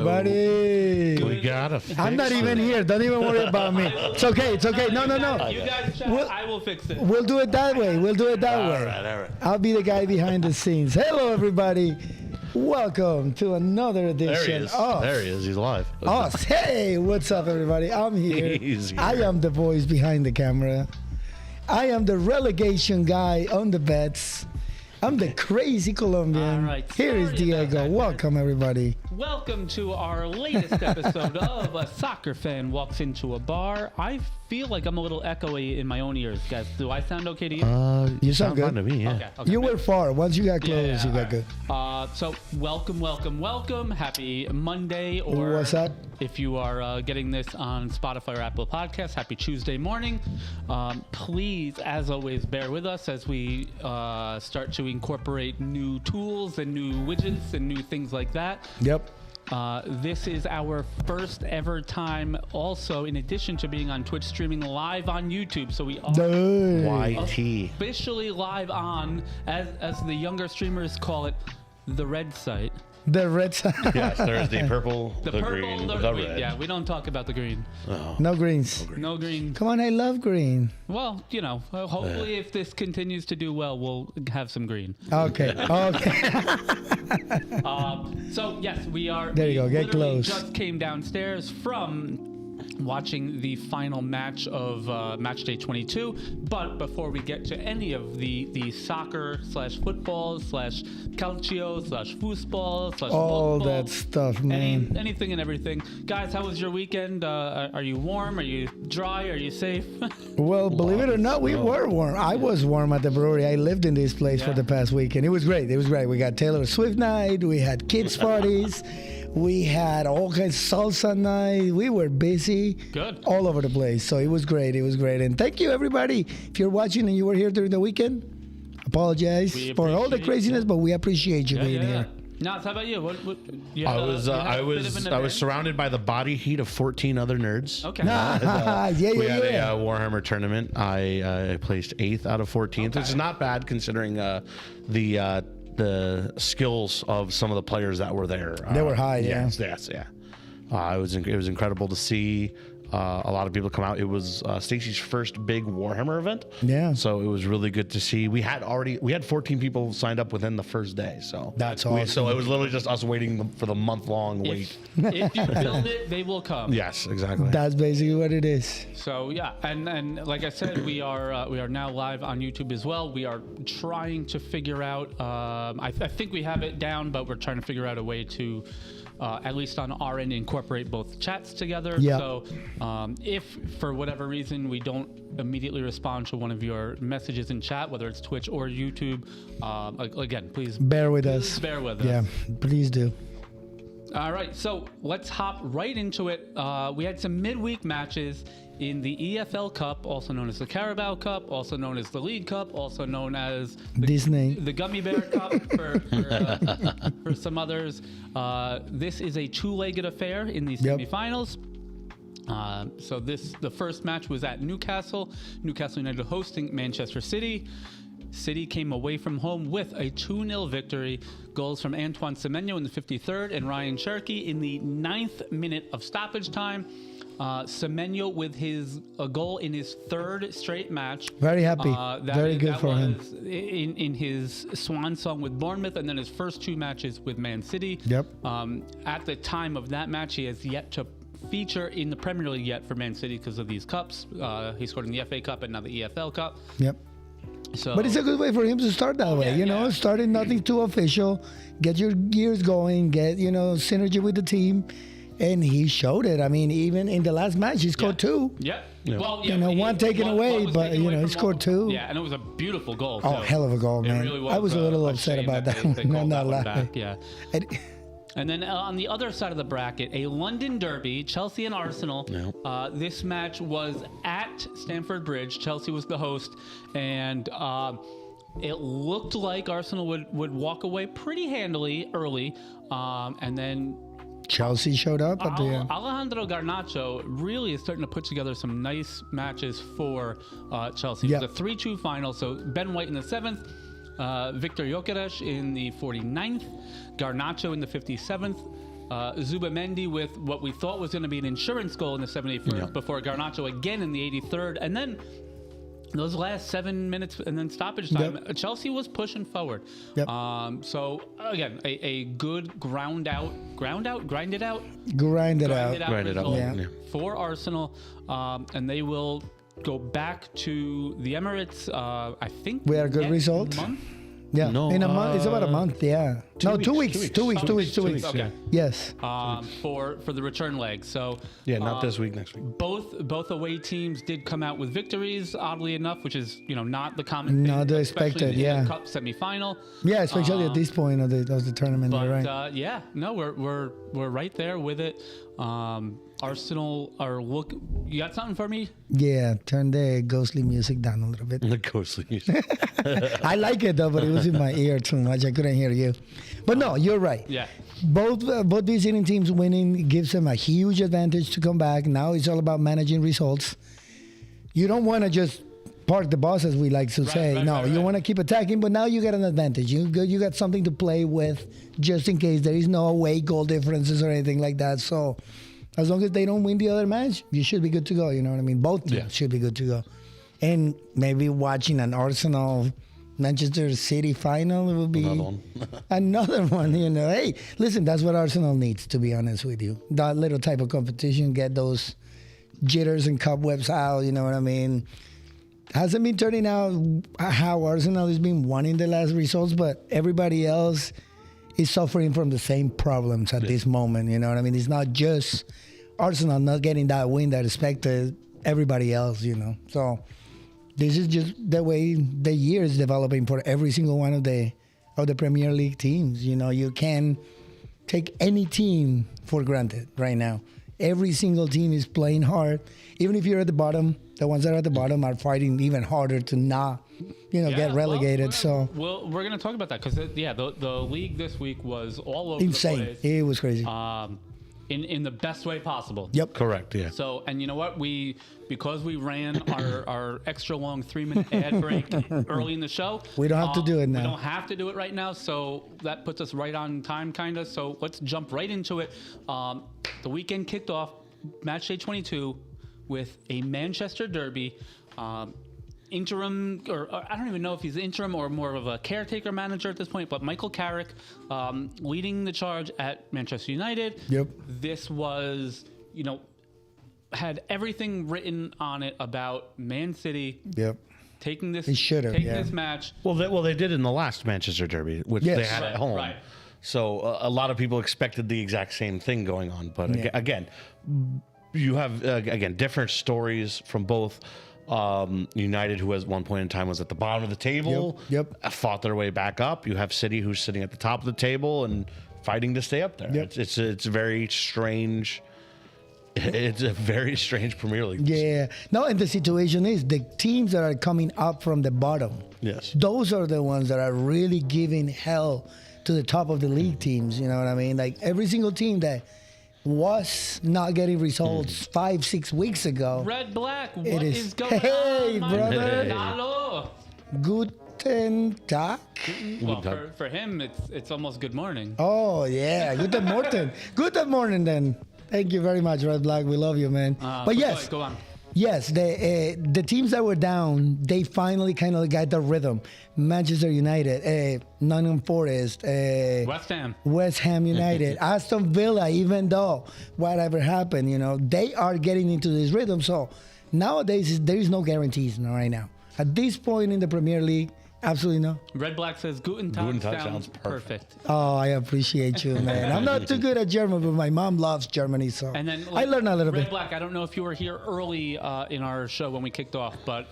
everybody. We got to I'm not even here. Don't even worry about me. It's okay. It's okay. No. You guys chat. I will fix it. We'll do it that way. All right. I'll be the guy behind the scenes. Hello, everybody. Welcome to another edition of... There he is. He's live. Us. Hey, what's up, everybody? I'm here. He's here. I am the voice behind the camera. I am the relegation guy on the bets. I'm the crazy Colombian. All right, Here is sorry Diego. about that. Welcome, everybody. Welcome to our latest episode of A Soccer Fan Walks Into a Bar. I feel like I'm a little echoey in my own ears, guys. Do I sound okay to you? You sound good. fine to me, yeah. Okay. You were far. Once you got close, you got good. So welcome. Happy Monday, or What's up? if you are getting this on Spotify or Apple Podcasts, happy Tuesday morning. Please, as always, bear with us as we start to incorporate new tools and new widgets and new things like that. Yep. This is our first ever time also, in addition to being on Twitch, streaming live on YouTube. So we are YT. officially live on, as the younger streamers call it, the red site. The red side. Yes, there's the purple, the purple, green, the red. Yeah, we don't talk about the green. Oh. No greens. No green. Come on, I love green. Well, hopefully if this continues to do well, we'll have some green. Okay. So yes, we are. There you go. Get literally close. Just came downstairs from watching the final match of match day 22. But before we get to any of the soccer / football / calcio / foosball / All football, that stuff, man. anything and everything, guys. How was your weekend? Are you warm? Are you dry? Are you safe? Well, believe it or not, we were warm. I was warm at the brewery. I lived in this place for the past weekend. It was great. We got Taylor Swift night. We had kids parties. We had all kinds of salsa night. We were busy. Good. All over the place. So it was great. And thank you, everybody. If you're watching and you were here during the weekend, apologize for all the craziness, but we appreciate you being here. Nats, how about you? I was surrounded by the body heat of 14 other nerds. Okay. We had Yeah. a Warhammer tournament. I placed 8th out of 14th, which is not bad considering the skills of some of the players that were there. They were high, yeah. Yes. It was incredible to see a lot of people come out. It was Stacy's first big Warhammer event. Yeah. So it was really good to see. We had 14 people signed up within the first day. So that's awesome. So it was literally just us waiting for the month-long wait. If you build it, they will come. Yes, exactly. That's basically what it is. So yeah, and like I said, we are now live on YouTube as well. We are trying to figure out. I think we have it down, but we're trying to figure out a way to. At least on our end, incorporate both chats together. Yeah. So if for whatever reason we don't immediately respond to one of your messages in chat, whether it's Twitch or YouTube, again, please bear with us. Bear with us. Yeah, please do. All right, so let's hop right into it. We had some midweek matches in the EFL Cup, also known as the Carabao Cup, also known as the League Cup, also known as the Gummy Bear Cup for some others. This is a two-legged affair in the semifinals. So the first match was at Newcastle United hosting Manchester City. City came away from home with a 2-0 victory. Goals from Antoine Semenyo in the 53rd and Ryan Cherky in the 9th minute of stoppage time. Semenyo with a goal in his 3rd straight match. Very happy. Very good for him. In his swan song with Bournemouth, and then his first 2 matches with Man City. Yep. At the time of that match, he has yet to feature in the Premier League yet for Man City because of these cups. He scored in the FA Cup and now the EFL Cup. Yep. So, but it's a good way for him to start that way, starting nothing too official, get your gears going, get, synergy with the team. And he showed it. I mean, even in the last match, he scored 2. Yeah. Well, one taken away, but, he scored 2. Yeah, and it was a beautiful goal. Oh, hell of a goal, man. Really was, I was a little upset about that one. I'm not laughing. Yeah. And then on the other side of the bracket, a London derby, Chelsea and Arsenal. Yep. This match was at Stamford Bridge. Chelsea was the host, and it looked like Arsenal would walk away pretty handily early, and then Chelsea showed up at the end. Alejandro Garnacho really is starting to put together some nice matches for Chelsea. Yep. It was a 3-2 final, so Ben White in the 7th, Victor Gyökeres in the 49th, Garnacho in the 57th, Zubamendi with what we thought was going to be an insurance goal in the 71st Yeah. before Garnacho again in the 83rd. And then those last 7 minutes and then stoppage time, Chelsea was pushing forward. Yep. So again, a good grind it out Grind it out. result Yeah. for Arsenal, and they will go back to the Emirates. I think We had a good next result. month. Yeah, No, in a month. It's about a month. Yeah. No, 2 weeks. 2 weeks. 2 weeks. 2 weeks. Okay. Yes. For the return leg. So Yeah, not this week, next week. both away teams did come out with victories, oddly enough, which is not the common thing, Not the especially expected, in the yeah. Cup semifinal. Yeah, especially at this point of the tournament. But You're right. yeah, no, we're right there with it. Arsenal are look. You got something for me? Yeah, turn the ghostly music down a little bit. The ghostly music. I like it though, but it was in my ear too much. I couldn't hear you. But no, you're right. Yeah. Both visiting teams winning gives them a huge advantage to come back. Now it's all about managing results. You don't want to just park the bus, as we like to say. You want to keep attacking, but now you got an advantage. You got something to play with, just in case there is no away goal differences or anything like that. So, as long as they don't win the other match, you should be good to go. You know what I mean? Both teams should be good to go. And maybe watching an Arsenal Manchester City final would be Another one. another one. Hey, listen, that's what Arsenal needs, to be honest with you. That little type of competition, get those jitters and cobwebs out. You know what I mean? Hasn't been turning out how Arsenal has been winning the last results, but everybody else is suffering from the same problems at this moment. You know what I mean? It's not just Arsenal not getting that win that expected, everybody else, So this is just the way the year is developing for every single one of the Premier League teams. You can take any team for granted right now. Every single team is playing hard. Even if you're at the bottom, the ones that are at the bottom are fighting even harder to not, get relegated. Well, we're going to talk about that because the league this week was all over Insane. the place. It was crazy. In the best way possible. Yep. Correct, yeah. So, and you know what? Because we ran our extra long 3-minute ad break early in the show. We don't have to do it now. We don't have to do it right now. So that puts us right on time, kind of. So let's jump right into it. The weekend kicked off match day 22 with a Manchester derby. Interim, or I don't even know if he's interim or more of a caretaker manager at this point, but Michael Carrick leading the charge at Manchester United. Yep. This was, had everything written on it about Man City Yep. taking this, this match. Well, they did in the last Manchester derby, which they had at home. Right. So a lot of people expected the exact same thing going on. But again, you have, different stories from both. United, who at one point in time was at the bottom of the table, fought their way back up. You have City, who's sitting at the top of the table and fighting to stay up there. Yep. It's very strange. It's a very strange Premier League. Yeah. No, and the situation is the teams that are coming up from the bottom. Yes. Those are the ones that are really giving hell to the top of the league teams. You know what I mean? Like every single team that was not getting results 5-6 weeks ago. Red Black, what is going hey, on, brother. Hello. Guten Tag. Well, for him, it's almost good morning. Oh, yeah. Guten Morgen. Guten Morgen, then. Thank you very much, Red Black. We love you, man. But yes. Go on. Yes, the teams that were down, they finally kind of got the rhythm. Manchester United, Nottingham Forest, West Ham United, Aston Villa, even though whatever happened, they are getting into this rhythm. So nowadays, there is no guarantees right now. At this point in the Premier League, absolutely no. Red Black says Guten Tag sounds perfect. Oh, I appreciate you, man. I'm not too good at German, but my mom loves Germany, so and then, I learned a little bit. Red Black, I don't know if you were here early in our show when we kicked off, but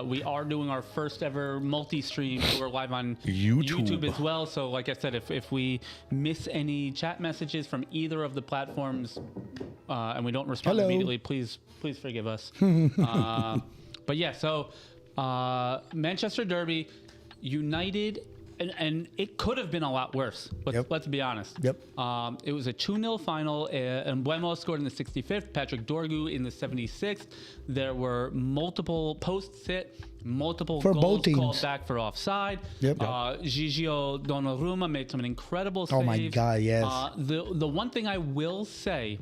we are doing our first ever multi-stream. We're live on YouTube as well. So like I said, if we miss any chat messages from either of the platforms and we don't respond immediately, please forgive us. But yeah, so Manchester Derby, United And it could have been a lot worse. Let's be honest. Yep. It was a 2-0 final. And Buemo scored in the 65th. Patrick Dorgu in the 76th. There were multiple posts hit, multiple for goals both teams called back for offside. Yep. Gigio Donnarumma made some incredible saves. Oh my God, yes. The one thing I will say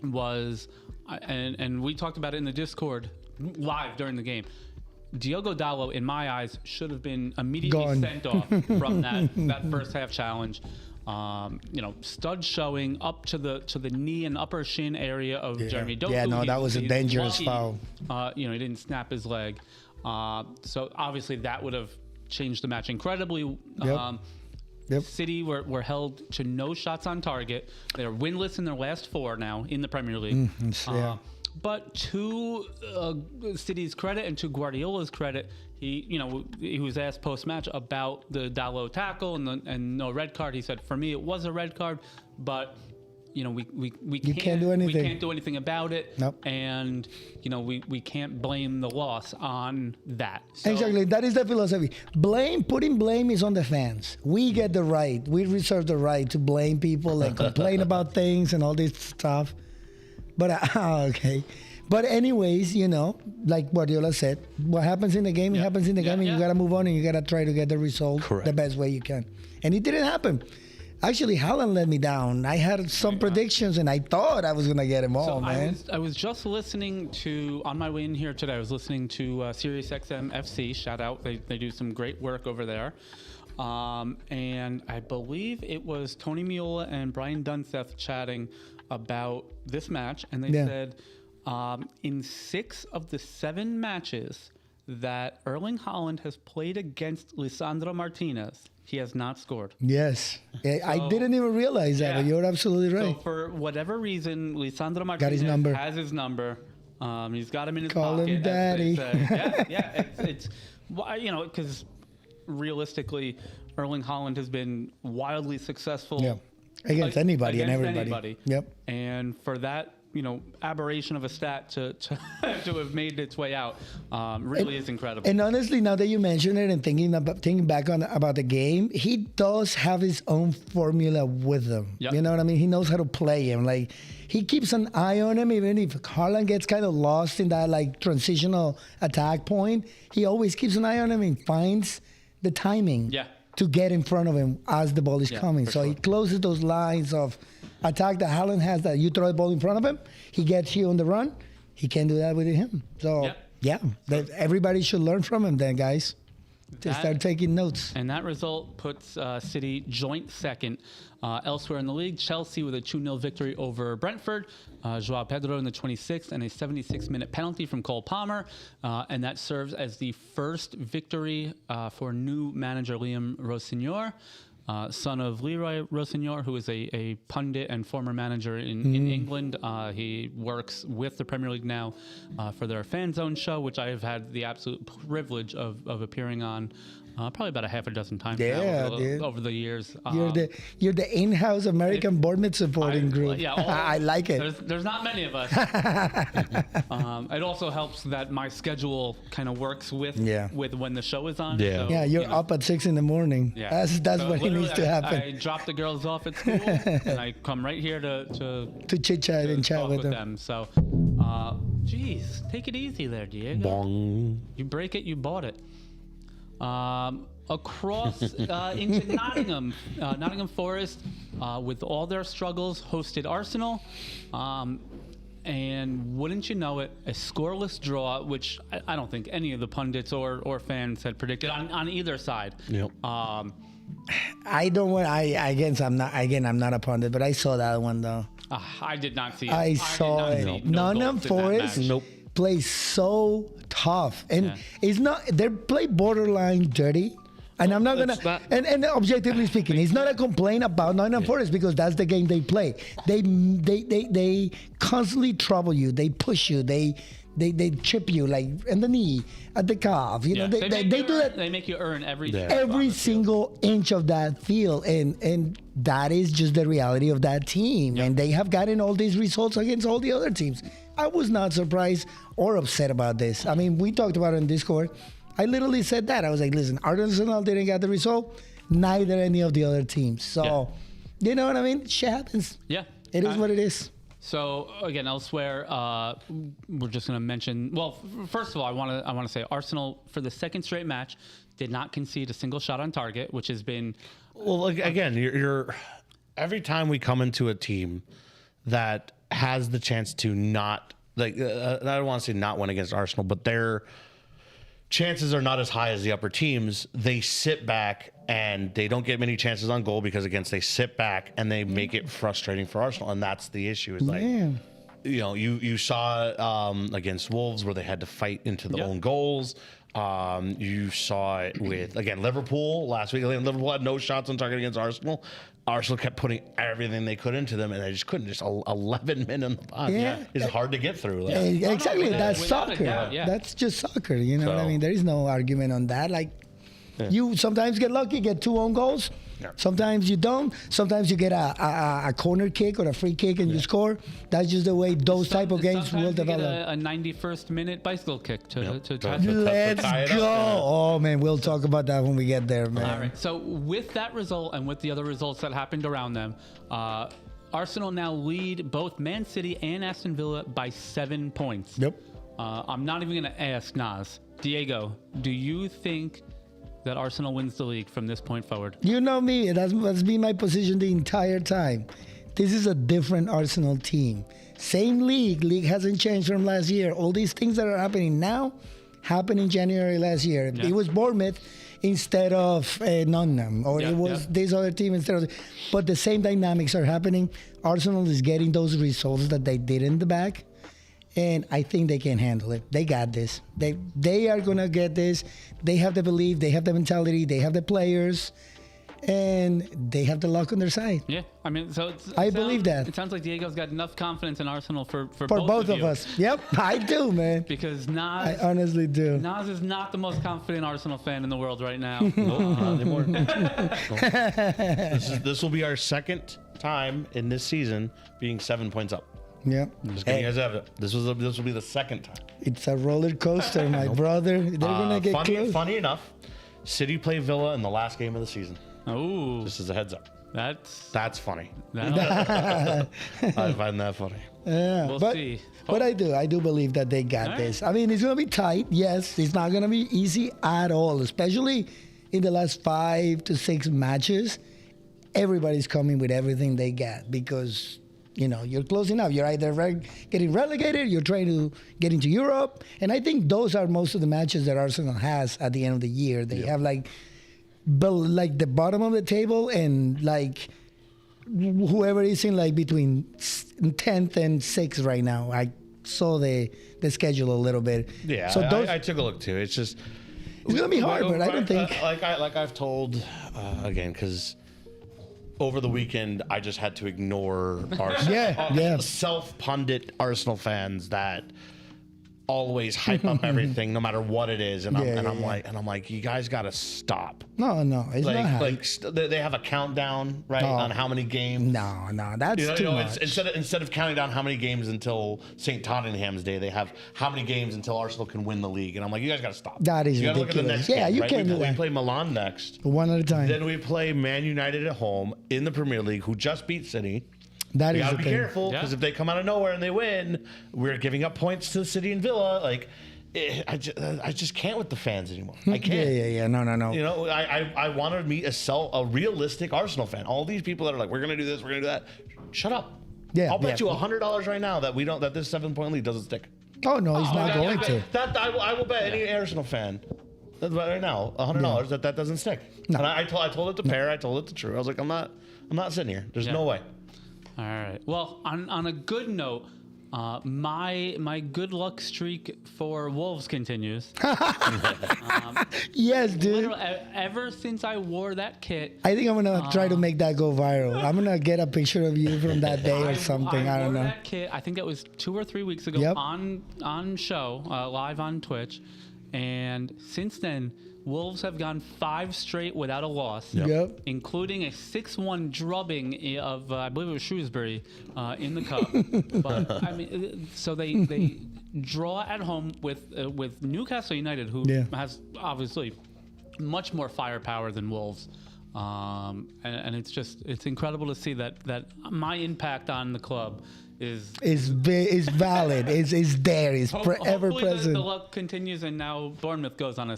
was, and we talked about it in the Discord live during the game, Diogo Dalot, in my eyes, should have been immediately sent off from that first half challenge. Stud showing up to the knee and upper shin area of Jeremy Doku. Yeah, no, that was a dangerous foul. He didn't snap his leg. So obviously that would have changed the match incredibly. City were held to no shots on target. They're winless in their last 4 now in the Premier League. But to City's credit and to Guardiola's credit, he was asked post-match about the Dalot tackle and no red card. He said, for me, it was a red card, but we can't do anything. We can't do anything about it. Nope. And we can't blame the loss on that. So, exactly. That is the philosophy. Putting blame is on the fans. We get the right. We reserve the right to blame people and complain about things and all this stuff. But okay. But anyways, like Guardiola said, what happens in the game, it happens in the game, and you got to move on and you got to try to get the result the best way you can. And it didn't happen. Actually, Haaland let me down. I had some predictions, and I thought I was going to get him all, man. I was just listening to, on my way in here today, I was listening to SiriusXM FC. Shout out. They do some great work over there. And I believe it was Tony Meola and Brian Dunseth chatting about this match, and they said in 6 of the 7 matches that Erling Haaland has played against Lisandro Martinez, he has not scored. Yes. I didn't even realize that, but you're absolutely right. So for whatever reason, Lisandro Martinez has his number. He's got him in his pocket. Call him daddy. It's because realistically, Erling Haaland has been wildly successful. Against anybody and everybody. Yep. And for that, aberration of a stat to have made its way out really is incredible. And honestly, now that you mention it and thinking back about the game, he does have his own formula with them. Yep. You know what I mean? He knows how to play him. Like, he keeps an eye on him, even if Haaland gets kind of lost in that transitional attack point. He always keeps an eye on him and finds the timing. To get in front of him as the ball is coming. So he closes those lines of attack that Haaland has, that you throw the ball in front of him, he gets you on the run. He can't do that with him. So, everybody should learn from him then, guys, to start taking notes. And that result puts City joint second. Elsewhere in the league, Chelsea with a 2-0 victory over Brentford. Joao Pedro in the 26th and a 76-minute penalty from Cole Palmer. And that serves as the first victory for new manager Liam Rossignol, son of Leroy Rossignol, who is a pundit and former manager in England. He works with the Premier League now for their Fan Zone show, which I have had the absolute privilege of appearing on probably about a half a dozen times now over the years. You're the in-house American Bournemouth supporting group. I like it. There's not many of us. It also helps that my schedule kind of works with when the show is on. You're up at 6 a.m. That's so what needs to happen. I drop the girls off at school and I come right here to chit chat and chat with them. So, geez, take it easy there, Diego. Bong. You break it, you bought it. Across into Nottingham. Nottingham Forest, with all their struggles, hosted Arsenal. And wouldn't you know it, a scoreless draw, which I don't think any of the pundits or fans had predicted on either side. Yep. I don't want. I'm not a pundit, but I saw that one though. I did not see it. I saw it. Nottingham Forest plays so tough, and it's not. They play borderline dirty. And I'm not gonna. And objectively speaking, it's not a complaint about Nottingham Forest because that's the game they play. They constantly trouble you. They push you. They chip you like in the knee, at the calf. They do that. They make you earn every single inch of that field, and that is just the reality of that team. Yep. And they have gotten all these results against all the other teams. I was not surprised or upset about this. I mean, we talked about it in Discord. I literally said that. I was like, listen, Arsenal didn't get the result, neither any of the other teams. So, you know what I mean? Shit happens. Yeah. It is what it is. So again, elsewhere, we're just going to mention. Well, first of all, I want to say Arsenal for the second straight match did not concede a single shot on target, which has been. Well, again, you're every time we come into a team that has the chance to not I don't want to say not win against Arsenal, but their chances are not as high as the upper teams. They sit back and they don't get many chances on goal because they sit back and they make it frustrating for Arsenal, and that's the issue. Is like, you saw against Wolves where they had to fight into the own goals. You saw it with Liverpool last week. Liverpool had no shots on target against Arsenal. Arsenal kept putting everything they could into them, and they just couldn't. Just 11 men in the box. It's hard to get through. Exactly. That's soccer. That's just soccer. You know what I mean? There is no argument on that. Like, you sometimes get lucky, get 2 own goals. Yeah. Sometimes you don't. Sometimes you get a corner kick or a free kick and you score. That's just the way those type of games will develop. A 91st minute bicycle kick to Let's go. Oh, man, we'll talk about that when we get there, man. All right. So with that result and with the other results that happened around them, Arsenal now lead both Man City and Aston Villa by 7 points. Yep. I'm not even going to ask Nas. Diego, do you think that Arsenal wins the league from this point forward? You know me. That's been my position the entire time. This is a different Arsenal team. Same league. League hasn't changed from last year. All these things that are happening now happened in January last year. Yeah. It was Bournemouth instead of Nottingham, or it was this other team instead of. But the same dynamics are happening. Arsenal is getting those results that they did in the back. And I think they can handle it. They got this. They are going to get this. They have the belief. They have the mentality. They have the players. And they have the luck on their side. Yeah. I mean, I believe that. It sounds like Diego's got enough confidence in Arsenal for both of us. Yep, I do, man. Because Nas... I honestly do. Nas is not the most confident Arsenal fan in the world right now. Nope, not anymore. This will be our second time in this season being 7 points up. Yeah. Just kidding, you guys have it. This will be the second time. It's a roller coaster, my brother. They're gonna get close. Funny enough, City play Villa in the last game of the season. Oh, just as a heads up. That's funny. I find that funny. Yeah, we'll see. But I do believe that they got this. I mean, it's gonna be tight. Yes, it's not gonna be easy at all, especially in the last 5 to 6 matches. Everybody's coming with everything they got because. You're closing up. You're either getting relegated, you're trying to get into Europe. And I think those are most of the matches that Arsenal has at the end of the year. They have the bottom of the table and whoever is in between 10th and 6th right now. I saw the schedule a little bit. Yeah, so I took a look too. It's just... It's going to be hard, but I don't think... I've told, again, because... Over the weekend, I just had to ignore our self-pundit Arsenal fans that always hype up everything, no matter what it is, and I'm like, you guys got to stop. No, it's not hype. They have a countdown, right, on how many games. No, that's too much. Instead of counting down how many games until St. Tottenham's Day, they have how many games until Arsenal can win the league, and I'm like, you guys got to stop. That is you ridiculous. Look at the next game, you right? can't do that. We play Milan next, one at a time. Then we play Man United at home in the Premier League, who just beat City. That is gotta be thing. careful because if they come out of nowhere and they win, we're giving up points to City and Villa. I just can't with the fans anymore. I can't. Yeah. No. I want to meet a realistic Arsenal fan. All these people that are like, we're gonna do this, we're gonna do that. Shut up. Yeah. I'll bet you $100 right now that this 7-point lead doesn't stick. Oh no, he's not going to. I will bet any Arsenal fan. Right now, $100 that doesn't stick. No. And I told it to Pear. I told it to True. I was like, I'm not sitting here. There's no way. All right. Well, on a good note, my good luck streak for Wolves continues. Yes, dude. Ever since I wore that kit, I think I'm gonna try to make that go viral. I'm gonna get a picture of you from that day or something. I don't know. That kit. I think that was 2 or 3 weeks ago on show live on Twitch. And since then, Wolves have gone 5 straight without a loss, Yep. including a 6-1 drubbing of, I believe it was Shrewsbury, in the cup. But I mean, so they draw at home with Newcastle United, who has obviously much more firepower than Wolves. And it's incredible to see that my impact on the club is valid. is there. Is ever present. The luck continues, and now Bournemouth goes on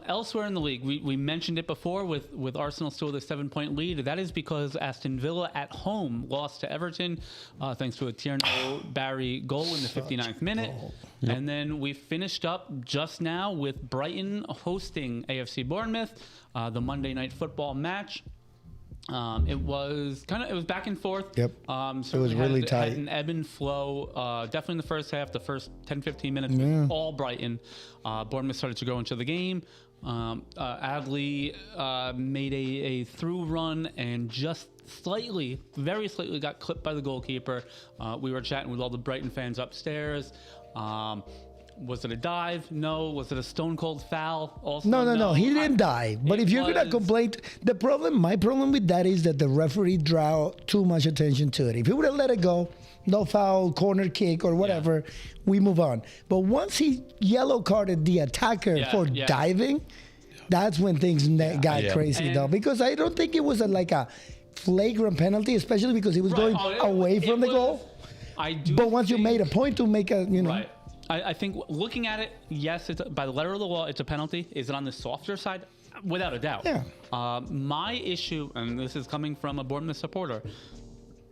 elsewhere in the league. We mentioned it before with Arsenal still with a 7-point lead. That is because Aston Villa at home lost to Everton thanks to a Tierno Barry goal in the 59th minute. Yep. And then we finished up just now with Brighton hosting AFC Bournemouth, the Monday Night Football match. It was back and forth. Yep. So it was really tight. Had an ebb and flow. Definitely in the first half, the first 10-15 minutes, all Brighton. Bournemouth started to go into the game. Adley made a through run and just very slightly got clipped by the goalkeeper. We were chatting with all the Brighton fans upstairs. Was it a dive? No. Was it a stone cold foul? Also, no. He didn't dive. But if you're gonna complain, my problem with that is that the referee drew too much attention to it. If he would have let it go, no foul, corner kick or whatever, we move on. But once he yellow carded the attacker for diving, that's when things got crazy though. Because I don't think it was like a flagrant penalty, especially because he was going away from the goal. But once you made a point to make a, Right. I think looking at it, yes, by the letter of the law, it's a penalty. Is it on the softer side? Without a doubt. Yeah. My issue, and this is coming from a Bournemouth supporter,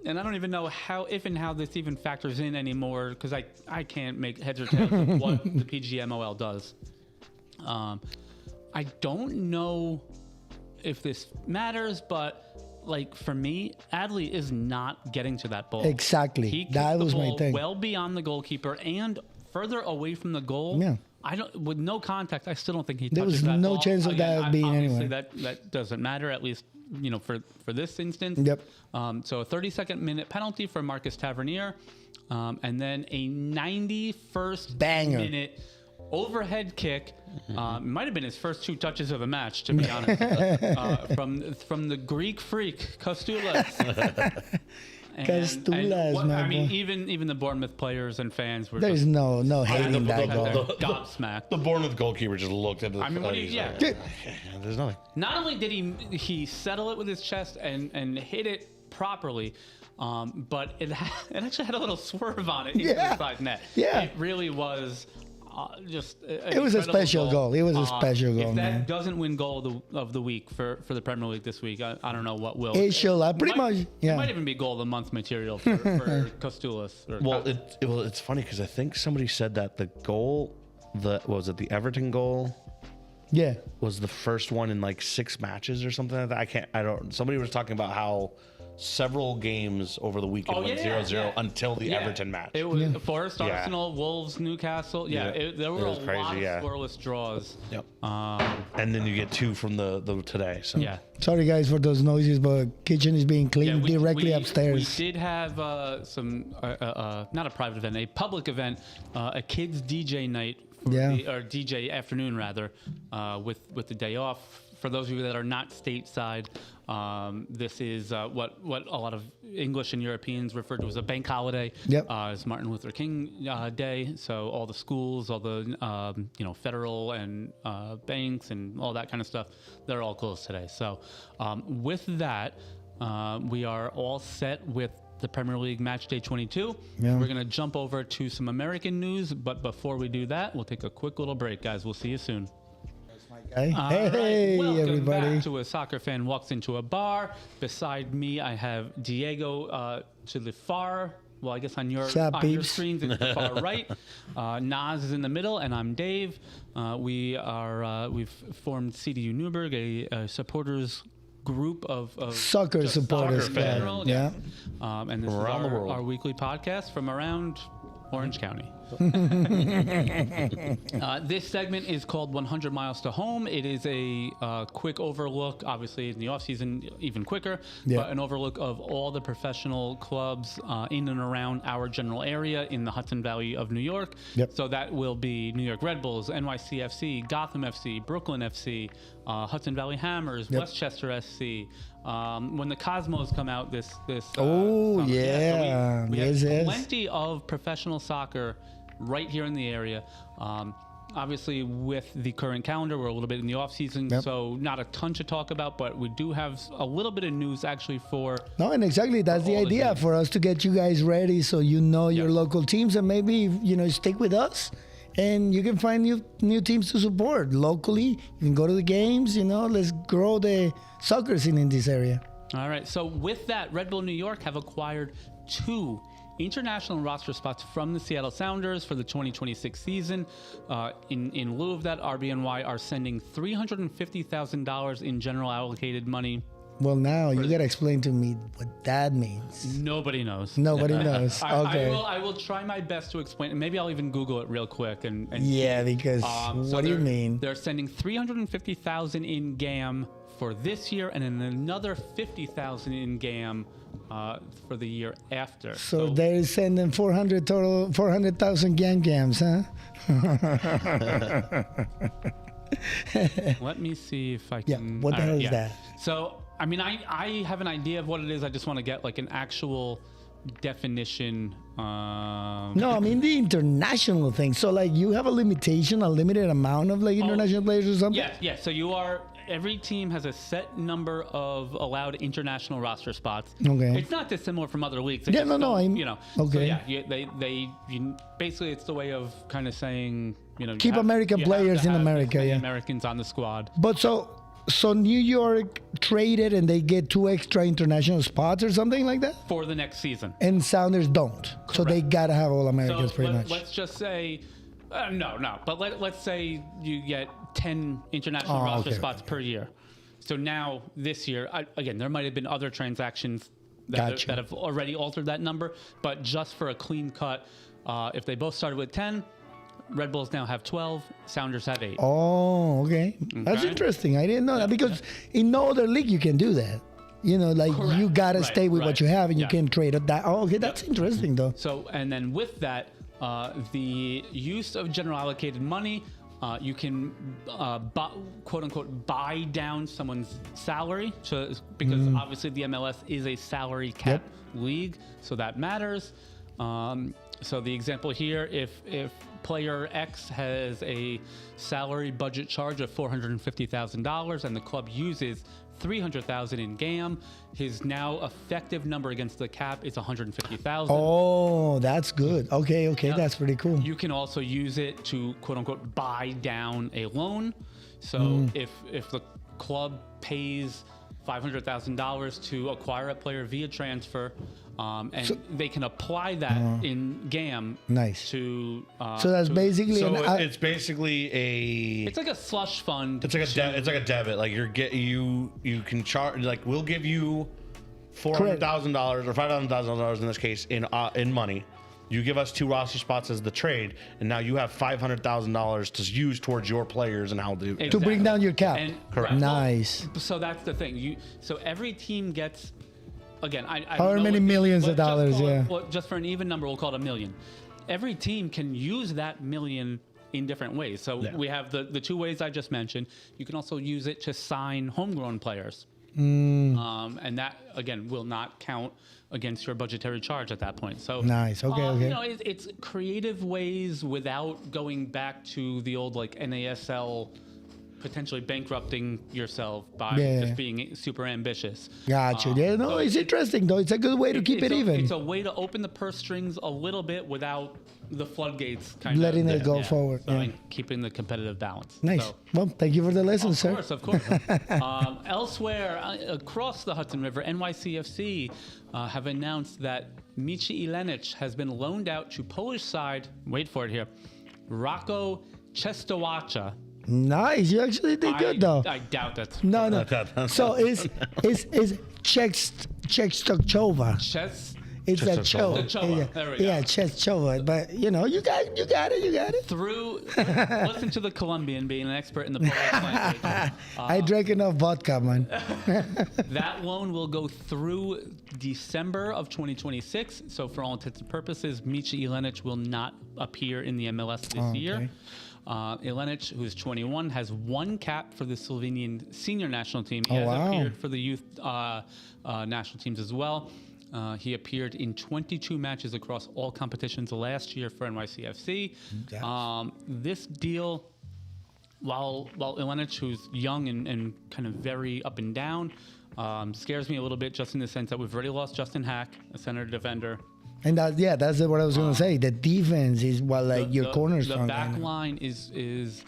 and I don't even know how this even factors in anymore because I can't make heads or tails of what the PGMOL does. I don't know if this matters, but like for me, Adley is not getting to that ball. Exactly. That was my thing. Well beyond the goalkeeper and further away from the goal. Yeah. With no contact, I still don't think he there touches was that no ball. chance of that being anywhere. That doesn't matter, at least for this instance. Yep. So a 32nd minute penalty for Marcus Tavernier, and then a 91st minute overhead kick. Might have been his first 2 touches of the match, to be honest. From the Greek freak Kostoulas. Even the Bournemouth players and fans were. There's no hating that goal. Gobsmacked. The Bournemouth goalkeeper just looked at the. There's nothing. Not only did he settle it with his chest and hit it properly, but it actually had a little swerve on it into the side net. Yeah, it really was. It was a special goal. It was a special goal. If that doesn't win goal of the week for the Premier League this week, I don't know what will. It should pretty much. Yeah, it might even be goal of the month material for Kostoulas. It's funny because I think somebody said that the goal, the Everton goal. Yeah, was the first one in like 6 matches or something like that. Somebody was talking about how several games over the weekend went 0-0 until the Everton match. It was Forest, Arsenal, Wolves, Newcastle. There were a lot of scoreless draws. Yep. And then you get 2 from the today. So sorry guys for those noises, but kitchen is being cleaned directly upstairs. We did have some not a private event, a public event, a kids DJ night. Or DJ afternoon rather, with the day off. For those of you that are not stateside, this is what a lot of English and Europeans refer to as a bank holiday. Yep. It's Martin Luther King Day, so all the schools, all the federal and banks and all that kind of stuff, they're all closed today. So with that, we are all set with the Premier League Match Day 22. We're going to jump over to some American news, but before we do that, we'll take a quick little break, guys. We'll see you soon. Hey, welcome everybody. Back to A Soccer Fan Walks Into a Bar. Beside me, I have Diego to the far. Well, I guess on your screens, it's the far right. Naz is in the middle, and I'm Dave. We've formed CDU Newburgh, a supporters group of soccer supporters. And this is our weekly podcast from around Orange County. This segment is called 100 Miles to Home. It is a quick overlook, obviously in the offseason, even quicker, but an overlook of all the professional clubs in and around our general area in the Hudson Valley of New York. So that will be New York Red Bulls, NYCFC, Gotham FC, Brooklyn FC, Hudson Valley Hammers, Westchester SC. When the Cosmos come out this oh summer. yeah, So we have plenty of professional soccer right here in the area. Obviously, with the current calendar, we're a little bit in the off season, so not a ton to talk about, but we do have a little bit of news actually for. No, and exactly that's the idea for us to get you guys ready, so you know your local teams, and maybe stick with us. And you can find new teams to support locally. You can go to the games. Let's grow the soccer scene in this area. All right. So with that, Red Bull New York have acquired 2 international roster spots from the Seattle Sounders for the 2026 season. In lieu of that, RBNY are sending $350,000 in general allocated money. Well, now you got to explain to me what that means. Nobody knows. Nobody knows. Okay. I will try my best to explain it. Maybe I'll even Google it real quick. And yeah, because what do you mean? They're sending $350,000 in GAM for this year, and then another $50,000 in GAM for the year after. So they're sending 400,000 GAMs, huh? Let me see if I can. Yeah. What the hell is that? So, I mean, I have an idea of what it is. I just want to get like an actual definition. No, I mean the international thing. So, like, you have a limitation, a limited amount of like international players or something? Yeah. So every team has a set number of allowed international roster spots. Okay. It's not dissimilar from other leagues. Okay. So yeah, they basically it's the way of kind of saying, keep American players in America. Yeah. Americans on the squad. But so New York traded and they get 2 extra international spots or something like that? For the next season. And Sounders don't. Correct. So they got to have all Americans pretty much. Let's just say, no. But let's say you get 10 international roster spots per year. So now this year, again, there might have been other transactions that have already altered that number. But just for a clean cut, if they both started with 10, Red Bulls now have 12, Sounders have 8. Oh, okay. That's interesting. I didn't know that because in no other league you can do that. Correct. You got to stay with what you have and you can trade it that. Oh, okay. That's interesting though. So, and then with that, the use of general allocated money, you can, quote unquote, buy down someone's salary. So, because obviously the MLS is a salary cap league, so that matters. So the example here, if player X has a salary budget charge of $450,000 and the club uses $300,000 in GAM, his now effective number against the cap is $150,000. Oh, that's good. Okay, that's pretty cool. You can also use it to quote unquote buy down a loan. So if the club pays $500,000 to acquire a player via transfer, and they can apply that in GAM. Nice. To so that's basically. So it's basically It's like a slush fund. It's like a debit. Like you can charge. Like we'll give you $400,000 or $500,000 in this case in money. You give us 2 roster spots as the trade, and now you have $500,000 to use towards your players and how to bring down your cap. Correct. Nice. So that's the thing. So every team gets. Again, however many millions of dollars, just for an even number, we'll call it $1 million. Every team can use that $1 million in different ways. So we have the 2 ways I just mentioned. You can also use it to sign homegrown players. And that, again, will not count against your budgetary charge at that point. So nice. Okay. It's creative ways without going back to the old like NASL potentially bankrupting yourself by just being super ambitious. Gotcha. It's interesting though. It's a good way to keep it even. It's a way to open the purse strings a little bit without the floodgates kind letting it go forward. So keeping the competitive balance. Nice. So, well, thank you for the lesson, sir. Of course. Elsewhere across the Hudson River, NYCFC have announced that Michi Ilenic has been loaned out to Polish side. Wait for it here. Rocco Czestochowa. Nice. You actually did good though. I doubt that. No. So is Czestochowa. It's a Chova. Chova. There we go. Yeah, Chova. But you got it. Listen to the Colombian being an expert in the Polish language. I drank enough vodka, man. That loan will go through December of 2026. So for all intents and purposes, Micha Ilenic will not appear in the MLS this year. Ilenic, who's 21, has one cap for the Slovenian senior national team. He has appeared for the youth national teams as well. He appeared in 22 matches across all competitions last year for NYCFC. This deal, while Ilenic, who's young and kind of very up and down, scares me a little bit just in the sense that we've already lost Justin Hack, a center defender. And that's what I was going to say. The defense is your cornerstone. The back line is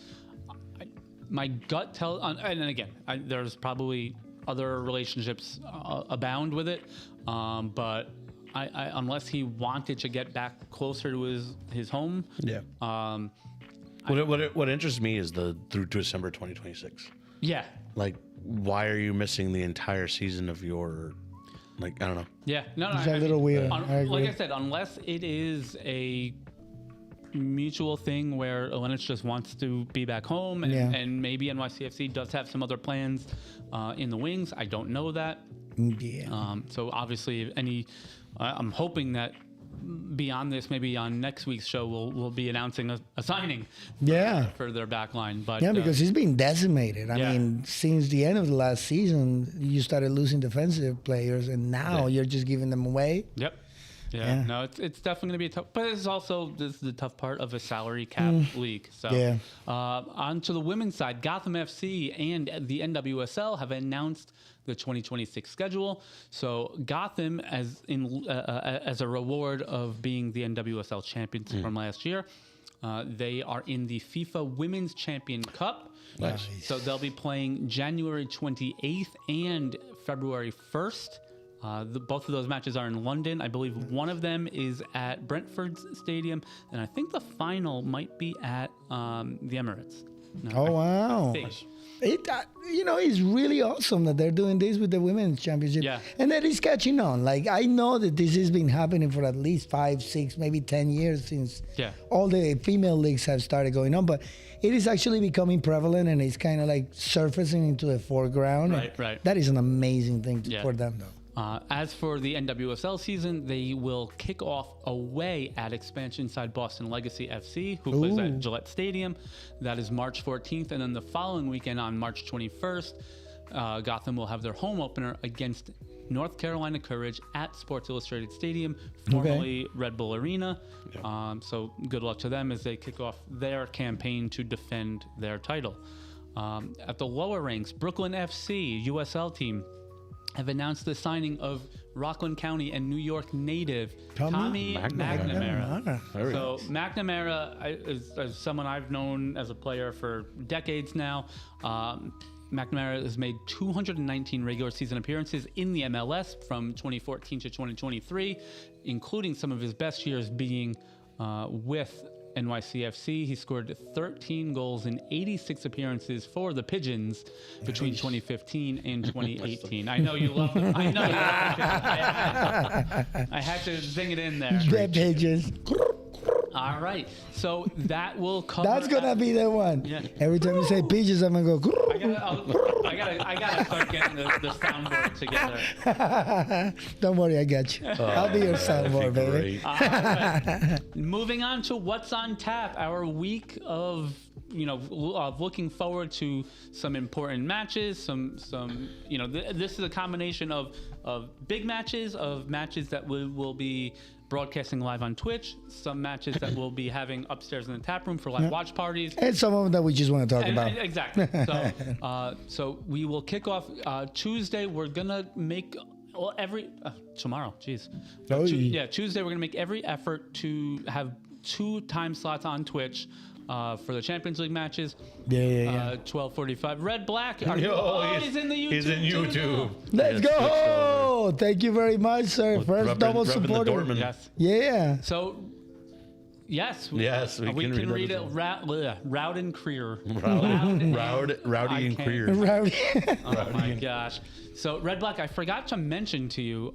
my gut tells, and again, there's probably other relationships abound with it, but I unless he wanted to get back closer to his home. Yeah. What interests me is through December 2026. Yeah. Like, why are you missing the entire season of your? I don't know. Yeah, no, it's a little weird. Like I said, unless it is a mutual thing where Ilenic just wants to be back home, and maybe NYCFC does have some other plans in the wings. I don't know that. Yeah. So obviously, I'm hoping that beyond this, maybe on next week's show, we'll be announcing a signing. For their back line. But because he's been decimated. I mean, since the end of the last season, you started losing defensive players, and now you're just giving them away. Yep. Yeah. No, it's definitely going to be a tough, but it's also this is the tough part of a salary cap league. So on to the women's side, Gotham FC and the NWSL have announced the 2026 schedule. So Gotham, as a reward of being the NWSL champions from last year, they are in the FIFA Women's Champion Cup. Nice. So they'll be playing January 28th and February 1st. Both of those matches are in London. I believe one of them is at Brentford's stadium, and I think the final might be at the Emirates. Wow. It's really awesome that they're doing this with the women's championship. Yeah. And that is catching on. Like, I know that this has been happening for at least 5, 6, maybe 10 years since all the female leagues have started going on, but it is actually becoming prevalent, and it's kind of like surfacing into the foreground. Right. That is an amazing thing for them, though. As for the NWSL season, they will kick off away at expansion side Boston Legacy FC, who plays at Gillette Stadium. That is March 14th. And then the following weekend on March 21st, Gotham will have their home opener against North Carolina Courage at Sports Illustrated Stadium, formerly Red Bull Arena. So good luck to them as they kick off their campaign to defend their title. At the lower ranks, Brooklyn FC, USL team, have announced the signing of Rockland County and New York native Tommy McNamara. So McNamara is someone I've known as a player for decades now. McNamara has made 219 regular season appearances in the MLS from 2014 to 2023, including some of his best years being with NYCFC. He scored 13 goals in 86 appearances for the Pigeons between 2015 and 2018. I know you love them. I had to zing it in there. The Pigeons. All right. So that will cover. That's gonna be the one. Yeah. Every time you say Pigeons, I'm gonna go. I gotta start getting the soundboard together. Don't worry, I got you. I'll be your soundboard, baby. Right. Moving on to what's on tap. Our week of looking forward to some important matches. This is a combination of big matches, of matches that will be broadcasting live on Twitch, some matches that we'll be having upstairs in the tap room for live watch parties, and some of them that we just want to talk about. Exactly. So we will kick off Tuesday. We're gonna make tomorrow. Jeez. Tuesday we're gonna make every effort to have 2 time slots on Twitch. For the Champions League matches. 12:45. Red Black. He's in the YouTube. He's in YouTube. Let's go. Thank you very much, sir. First double supporter. Yes. Yeah. So Yes. Yes, we can read it. as Roud and Creer. Rowdy and Creer. Rowdy. Oh my gosh. So Red Black, I forgot to mention to you,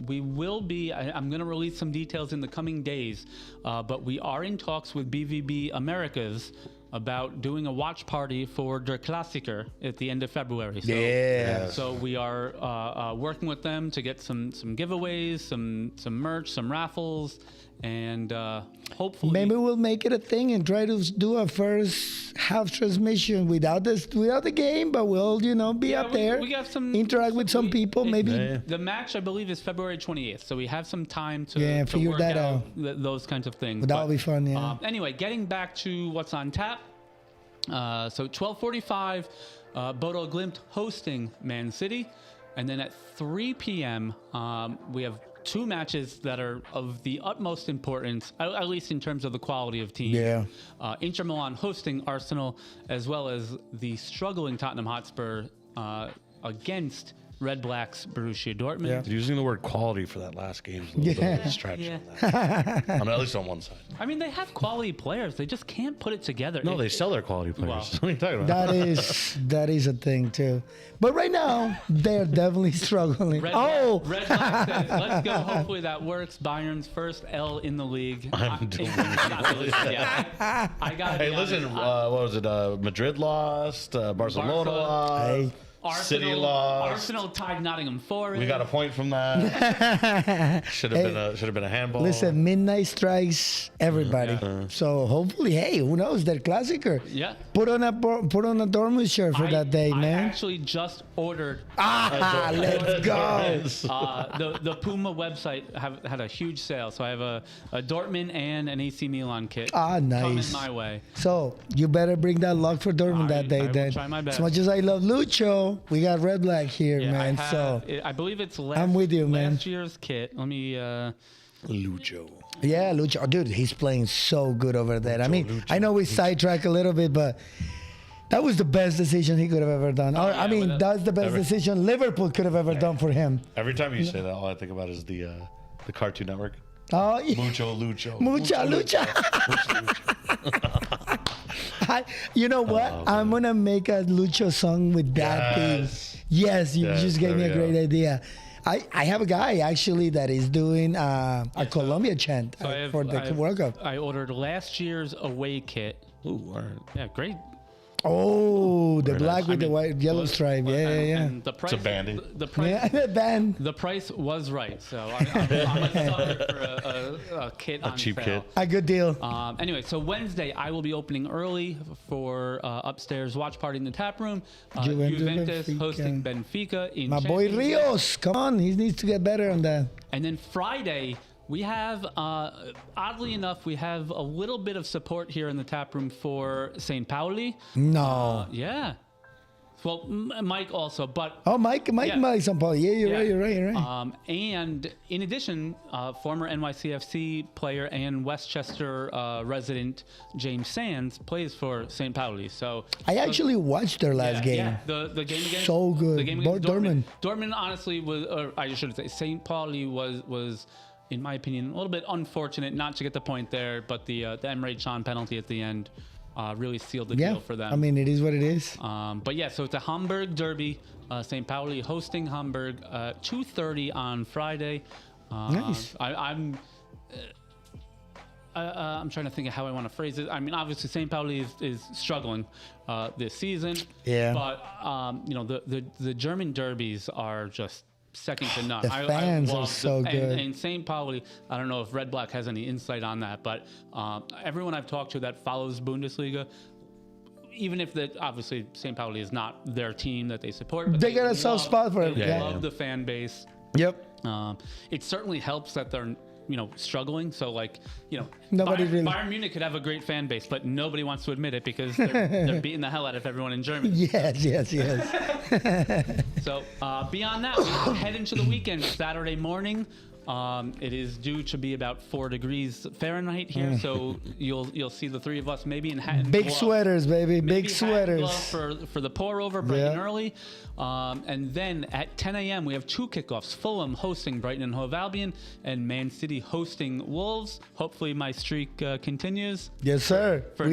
we will be, I'm going to release some details in the coming days, but we are in talks with BVB Americas about doing a watch party for Der Klassiker at the end of February. So, Yeah. So we are working with them to get some giveaways, some merch, some raffles, and hopefully Maybe we'll make it a thing and try to do a first half transmission without the game, but we'll be up there. We got some interact with some people. Maybe the match, I believe, is February 28th, so we have some time to figure work that out. Those kinds of things. That'll be fun. Yeah. Anyway, getting back to what's on tap. So 12:45, Bodo Glimt hosting Man City, and then at 3 p.m. We have two matches that are of the utmost importance, at least in terms of the quality of teams. Yeah. Inter Milan hosting Arsenal, as well as the struggling Tottenham Hotspur against Red Blacks Borussia Dortmund. Yeah. Using the word quality for that last game is a little bit of a stretch. Yeah. On that. At least on one side. I mean, they have quality players. They just can't put it together. No, they sell their quality players. Well, What are you talking about? That is a thing too. But right now they're definitely struggling. Red Black says, let's go. Hopefully that works. Bayern's first L in the league. I'm doing I got Hey, listen, what was it? Madrid lost. Barcelona lost. Hey. City lost. Arsenal tied Nottingham Forest. We got a point from that. Should have been a handball. Listen, midnight strikes everybody. So hopefully, hey, who knows? That Klassiker. Yeah. Put on a Dortmund shirt for that day, I man. actually just ordered. Let's go. The Puma website had a huge sale, so I have a Dortmund and an AC Milan kit. Nice. Coming my way. So you better bring that luck for Dortmund that day. I will Then, try my best. as much as I love Lucho, we got Red Black here, Yeah, man. I believe it's I'm with you, man. last year's kit. Let me. Lucho. Yeah, Lucho. Oh, dude, he's playing so good over there. I know we sidetrack a little bit, but that was the best decision he could have ever done. That's the best decision Liverpool could have ever done for him. Every time you say that, all I think about is the Cartoon Network. Oh, yeah. Mucho Lucho. Mucha Lucha. You know what? I'm going to make a Lucho song with that theme. Yes, you just gave me a great idea. I have a guy actually that is doing a Colombia chant for the World Cup. I ordered last year's away kit. Ooh, all right. Yeah, great. Oh, the black with the white yellow stripe. Yeah. And the price, It's a banding. The price. Yeah, band. The price was right, so I'm a sucker for a kit on cheap sale. kit. A good deal. Anyway, so Wednesday I will be opening early for upstairs watch party in the tap room. Juventus Benfica. hosting Benfica in My boy Champions League. Rios, come on, he needs to get better on that. And then Friday, we have, oddly enough, we have a little bit of support here in the tap room for St. Pauli. No. Yeah. Well, Mike also, but... Mike, St. Paul. Yeah, you're right. And in addition, former NYCFC player and Westchester resident James Sands plays for St. Pauli. So I actually watched their last game. Yeah, the game against So good. The game against Dortmund. Dortmund honestly was, or I should say, St. Pauli was, in my opinion, a little bit unfortunate not to get the point there, but the Emre Can penalty at the end really sealed the deal for them. I mean, it is what it is. But yeah, so it's a Hamburg derby. St. Pauli hosting Hamburg 2:30 on Friday. Nice. I'm trying to think of how I want to phrase it. I mean, obviously St. Pauli is struggling this season. Yeah. But the German derbies are just second to none. The fans are so good. And St. Pauli, I don't know if Red Black has any insight on that, but everyone I've talked to that follows Bundesliga, even if obviously St. Pauli is not their team that they support, but They got a soft spot for it. They Yeah. love the fan base. Yep. It certainly helps that they're struggling. So Nobody really- Bayern Munich could have a great fan base, but nobody wants to admit it because they're beating the hell out of everyone in Germany. Yes. So beyond that, we head into the weekend. Saturday morning, It is due to be about 4 degrees Fahrenheit here, so you'll see the three of us maybe in hat and Big glove. sweaters, baby. Maybe Big hat and sweaters. glove for the pour over bright and early. And then at 10 a.m. we have 2 kickoffs. Fulham hosting Brighton and Hove Albion, and Man City hosting Wolves. Hopefully my streak continues. Yes, sir. For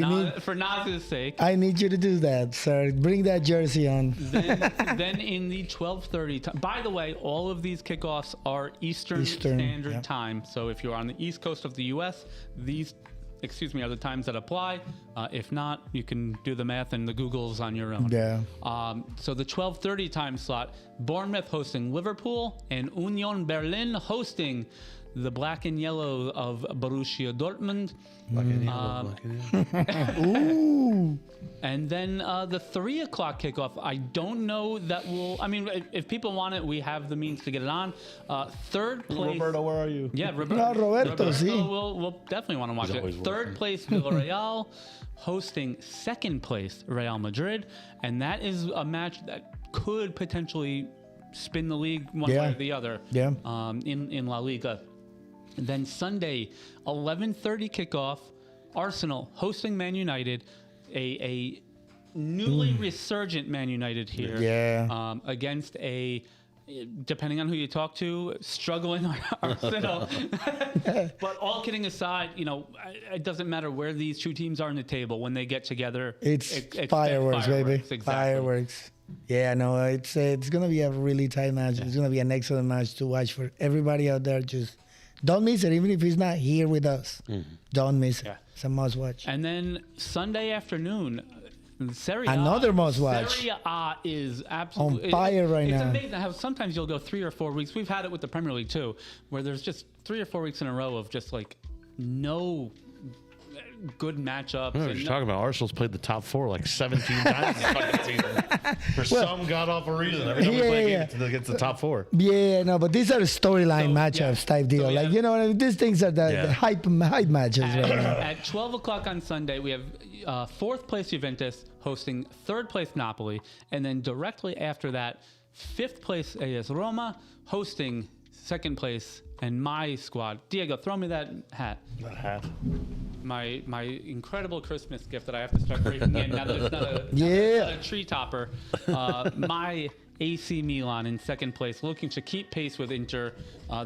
Naz's sake. I need you to do that, sir. Bring that jersey on. Then in the 12:30 time. By the way, all of these kickoffs are Eastern Standard Time. So if you're on the East Coast of the U.S., these are the times that apply. If not, you can do the math and the Googles on your own. Yeah. So the 12:30 time slot, Bournemouth hosting Liverpool and Union Berlin hosting the black and yellow of Borussia Dortmund. Black and yellow. Ooh. And then the 3 o'clock kickoff, I don't know that will. I mean, if people want it, we have the means to get it on. Third place. Roberto, where are you? Yeah, Roberto, sí. We'll definitely want to watch it. Third place Villarreal hosting second place Real Madrid, and that is a match that could potentially spin the league one way or the other. Yeah. In La Liga. Then Sunday, 11:30 kickoff, Arsenal hosting Man United, a newly resurgent Man United here. Yeah. Against a, depending on who you talk to, struggling Arsenal. But all kidding aside, it doesn't matter where these two teams are in the table. When they get together, It's fireworks, baby. Exactly. Fireworks. Yeah, no, it's gonna be a really tight match. It's gonna be an excellent match to watch for everybody out there. Just don't miss it, even if he's not here with us. Don't miss it. Yeah. It's a must watch. And then Sunday afternoon, Serie A. Another must watch. Serie A is absolutely On fire right now. It's amazing how sometimes you'll go 3 or 4 weeks. We've had it with the Premier League too, where there's just 3 or 4 weeks in a row of just like no good matchups. No, you're talking about Arsenal's played the top 4 like 17 times this fucking season. For some god-awful reason. Every time we play a game, it gets the top 4. Yeah, no, but these are storyline matchups type deal. Like, what I mean? These things are the hype matches right now. At 12 o'clock on Sunday, we have 4th place Juventus hosting 3rd place Napoli. And then directly after that, 5th place AS Roma hosting 2nd place and my squad. Diego, throw me that hat. That hat. My incredible Christmas gift that I have to start breaking in now that it's not a tree topper. My AC Milan in 2nd place, looking to keep pace with Inter.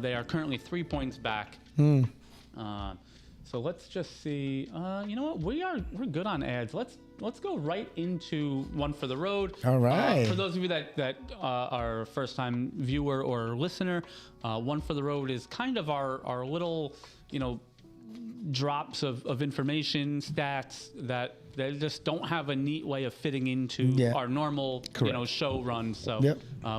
They are currently 3 points back. So let's just see. You know what? We're good on ads. Let's go right into One for the Road. All right. For those of you that are first time viewer or listener, One for the Road is kind of our little drops of information, stats that they just don't have a neat way of fitting into our normal show run. So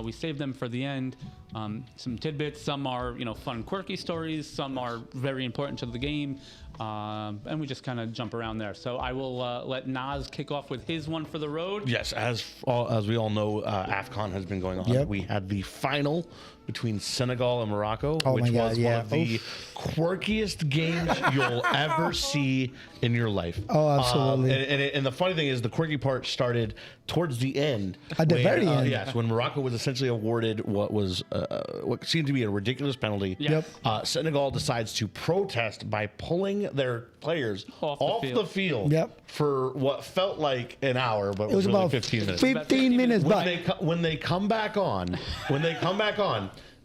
we save them for the end. Some tidbits. Some are fun, quirky stories. Some are very important to the game. And we just kind of jump around there. So I will let Naz kick off with his One for the Road. Yes, as we all know, AFCON has been going on. Yep. We had the final between Senegal and Morocco, Oh which my God, was one of the quirkiest games you'll ever see in your life. Oh, absolutely. And the funny thing is, the quirky part started towards the end. At the very end. Yes, when Morocco was essentially awarded what seemed to be a ridiculous penalty. Yep. Senegal decides to protest by pulling their players off the field for what felt like an hour, but It was really about 15 minutes. 15 minutes back. When they come back on,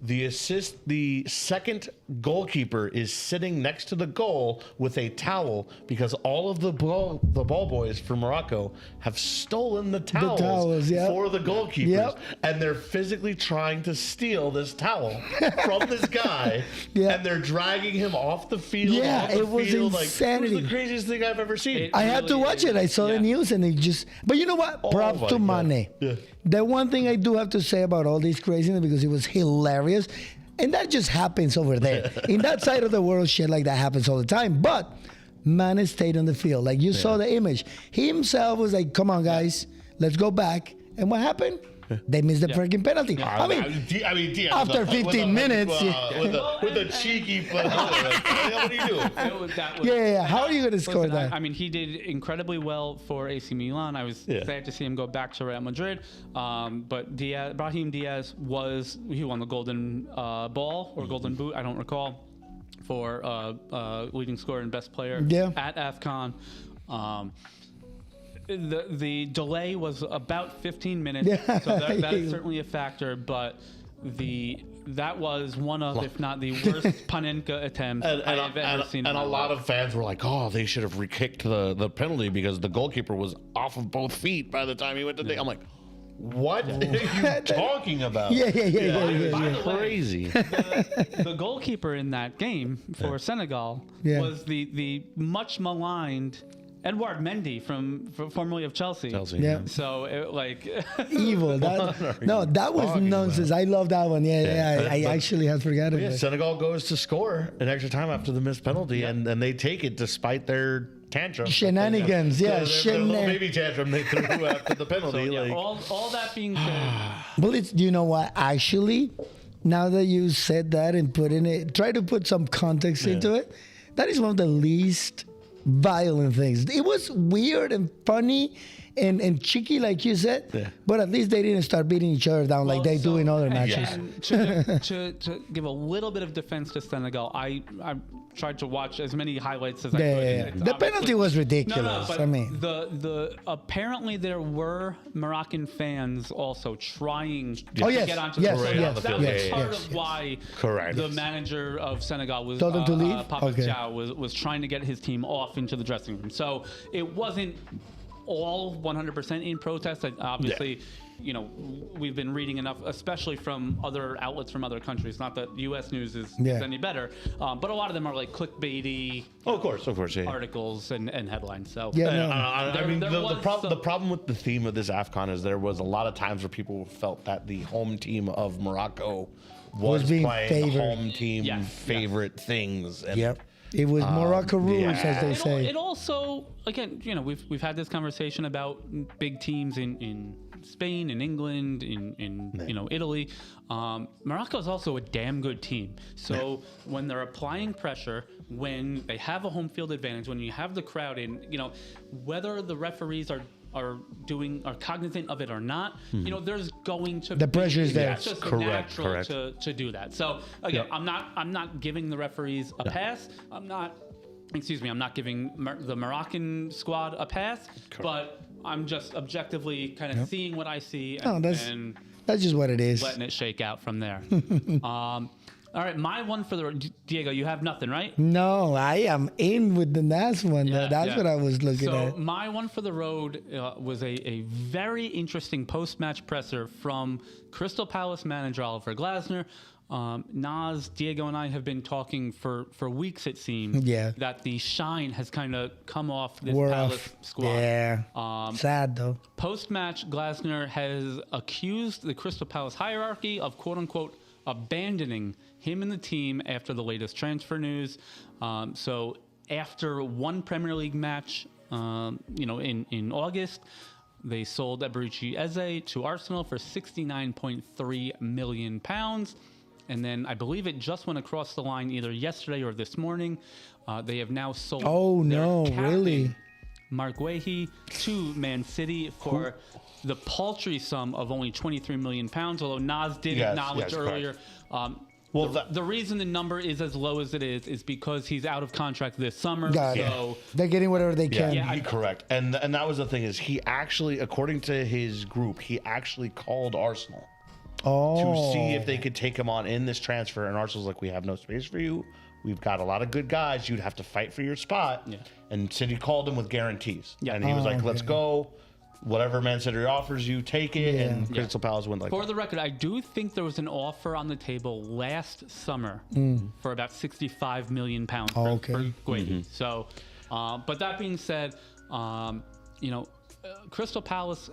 the second goalkeeper is sitting next to the goal with a towel because all of the ball boys from Morocco have stolen the towels, for the goalkeepers, and they're physically trying to steal this towel from this guy, and they're dragging him off the field. It was insanity. It was the craziest thing I've ever seen. I had to watch it. I saw the news and but you know what? Props to Mane. Yeah. The one thing I do have to say about all this craziness, because it was hilarious, and that just happens over there. In that side of the world, shit like that happens all the time. But Mane stayed on the field. Like you saw the image. He himself was like, come on, guys, let's go back. And what happened? They missed the freaking penalty. I mean, Diaz, after 15 minutes, with a cheeky, what are you doing? yeah. How are you going to score that? I mean, he did incredibly well for AC Milan. I was sad to see him go back to Real Madrid. But Brahim Diaz he won the golden ball or golden boot, I don't recall, for leading scorer and best player at AFCON. The delay was about 15 minutes, so that is certainly a factor. But that was one of, if not the worst Panenka attempt I've ever seen. And a lot of fans were like, "Oh, they should have re-kicked the penalty because the goalkeeper was off of both feet by the time he went to dig." I'm like, what are you talking about? Yeah. Crazy. The goalkeeper in that game for Senegal was the much maligned Edouard Mendy formerly of Chelsea. Yeah. So evil. That was nonsense. I love that one. I actually had forgotten. Yeah, Senegal goes to score an extra time after the missed penalty, and they take it despite their tantrum. Shenanigans. Their little baby tantrum they threw after the penalty. All that being said, well, you know what? Actually, now that you said that and try to put some context into it. That is one of the least violent things. It was weird and funny and cheeky, like you said, but at least they didn't start beating each other down like they do in other matches. To give a little bit of defense to Senegal, I tried to watch as many highlights as I could. The penalty was ridiculous. But I mean, apparently there were Moroccan fans also trying to get onto the field. That was part of why the manager of Senegal was told them to leave. Papa Thiaw was trying to get his team off into the dressing room. So it wasn't all 100% in protest. Obviously, we've been reading enough, especially from other outlets from other countries. Not that U.S. news is any better, but a lot of them are like clickbaity. Of course, articles and headlines. So the problem with the theme of this AFCON is there was a lot of times where people felt that the home team of Morocco was being playing favored. Home team favorite things. And, it was Morocco rules, as they say. It also, again, we've had this conversation about big teams in Spain, in England, in Italy. Morocco is also a damn good team. So when they're applying pressure, when they have a home field advantage, when you have the crowd in, whether the referees are cognizant of it or not, there's going to the pressure is there. It's just natural to do that. So again, I'm not giving the referees a pass. I'm not giving the Moroccan squad a pass, but I'm just objectively kind of seeing what I see and that's just what it is. Letting it shake out from there. All right, my one for the Diego. You have nothing, right? No, I am in with the last one. That's what I was looking at. So my one for the road was a very interesting post-match presser from Crystal Palace manager Oliver Glasner. Nas, Diego, and I have been talking for weeks, it seems, that the shine has kind of come off this Palace squad. Yeah. Sad, though. Post-match, Glasner has accused the Crystal Palace hierarchy of, quote-unquote, abandoning him and the team after the latest transfer news. So after one Premier League match, in August, they sold Eberechi Eze to Arsenal for £69.3 million. And then I believe it just went across the line either yesterday or this morning. They have now sold Mark Guehi to Man City for the paltry sum of only £23 million, although Nas did acknowledge earlier. The reason the number is as low as it is because he's out of contract this summer. So they're getting whatever they can. Correct. And that was the thing is he actually, according to his group, he actually called Arsenal to see if they could take him on in this transfer. And Arsenal's like, we have no space for you. We've got a lot of good guys. You'd have to fight for your spot. Yeah. And City called him with guarantees. Yeah. And he was like, let's go. Whatever Man City offers you, take it. Yeah. And Crystal Palace went like For the record, I do think there was an offer on the table last summer for about £65 million for Guehi. Mm-hmm. So, but that being said, Crystal Palace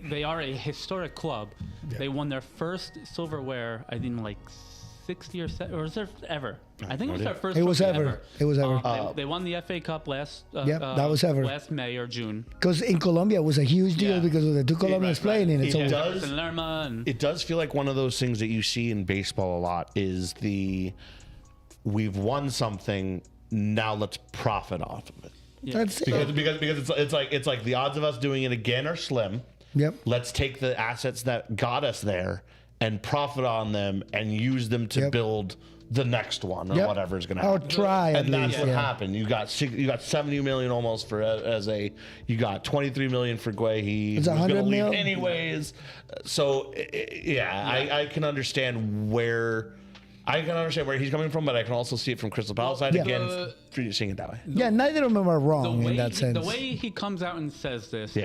they are a historic club. Yeah. They won their first silverware, I think, like 60 or 70, or was there ever? I think it was their first. It was trophy ever. It was ever. They won the FA Cup last. That was ever. Last May or June. Because in Colombia it was a huge deal Yeah. because of the two Colombians playing in it. So It does feel like one of those things that you see in baseball a lot is we've won something, now let's profit off of it. Yeah. that's it. Because it's like the odds of us doing it again are slim. Yep. Let's take the assets that got us there and profit on them and use them to build the next one or Yep. whatever is going to Or happen. try at And that's least. what Yeah. happened. You got 70 million almost for you got 23 million for Guehi. It's 100 mil. anyways. So I can understand where. He's coming from, but I can also see it from Crystal Palace side Yeah. again. Seeing it that way. Yeah, neither of them are wrong in that sense. The way he comes out and says this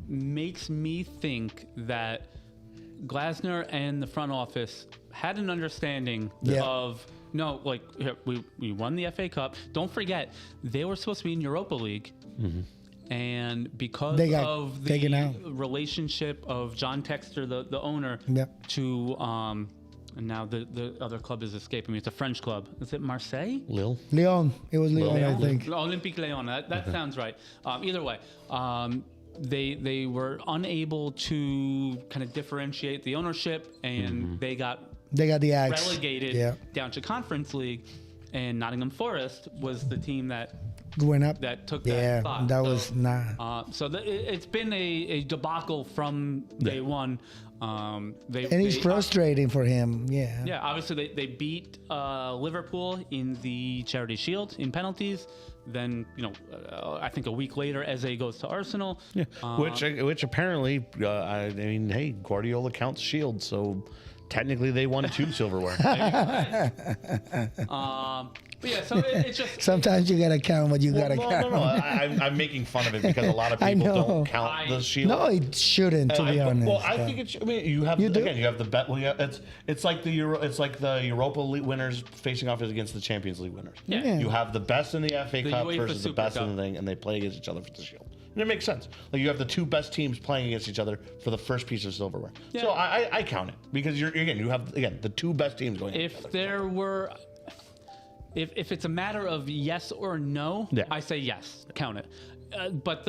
makes me think that Glasner and the front office had an understanding of we won the FA Cup. Don't forget, they were supposed to be in Europa League. Mm-hmm. And because They got of taken the out. relationship of John Textor, the owner, to and now the other club is escaping me. It's a French club. Is it Marseille? Lille. Leon. It was Leon, I think. Olympique Lyon. That sounds right. Either way, they were unable to kind of differentiate the ownership, and they got the axe. relegated down to Conference League, and Nottingham Forest was the team that Went up. that took that spot. That was not. It's been a debacle from day one. And it's frustrating for him. Yeah. Yeah, obviously they beat Liverpool in the Charity Shield in penalties. Then I think a week later, Eze goes to Arsenal. Yeah, which apparently, hey, Guardiola counts Shield, so technically they won 2 silverware. But yeah, so it's just Sometimes you gotta count what you gotta count. No. I'm making fun of it because a lot of people don't count the Shield. No, it shouldn't. To be honest. Well, I think it's. I mean, you have the bet. Well, it's like the Europa League winners facing off against the Champions League winners. Yeah. You have the best in the FA Cup UEFA versus the Super best Cup. in the thing, and they play against each other for the Shield. And it makes sense. Like you have the 2 best teams playing against each other for the first piece of silverware. Yeah. So I count it because you have the 2 best teams going. If it's a matter of yes or no, I say yes, count it. But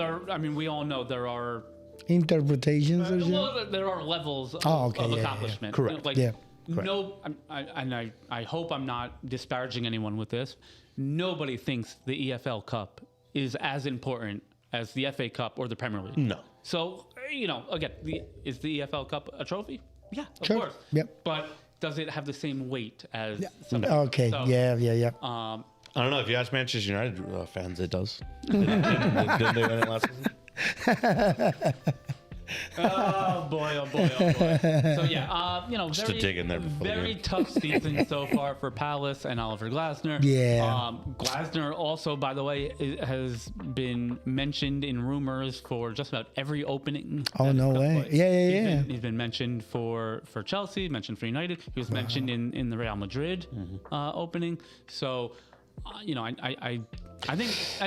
we all know there are interpretations or something. well, there are levels of accomplishment. Correct. Like, Correct. No, I hope I'm not disparaging anyone with this. Nobody thinks the EFL Cup is as important as the FA Cup or the Premier League. No. So again, is the EFL Cup a trophy? Yeah, of Sure. course. Yep. But does it have the same weight as something? Okay. So, Yeah. I don't know. If you ask Manchester United fans, it does. Didn't they win it last season? Oh boy. So yeah, Just to dig in there before the very game. tough season so far for Palace and Oliver Glasner. Yeah. Glasner also, by the way, has been mentioned in rumors for just about every opening. Oh, that no took way. place. Yeah. He's been mentioned for Chelsea, mentioned for United. He was mentioned in the Real Madrid opening. So, I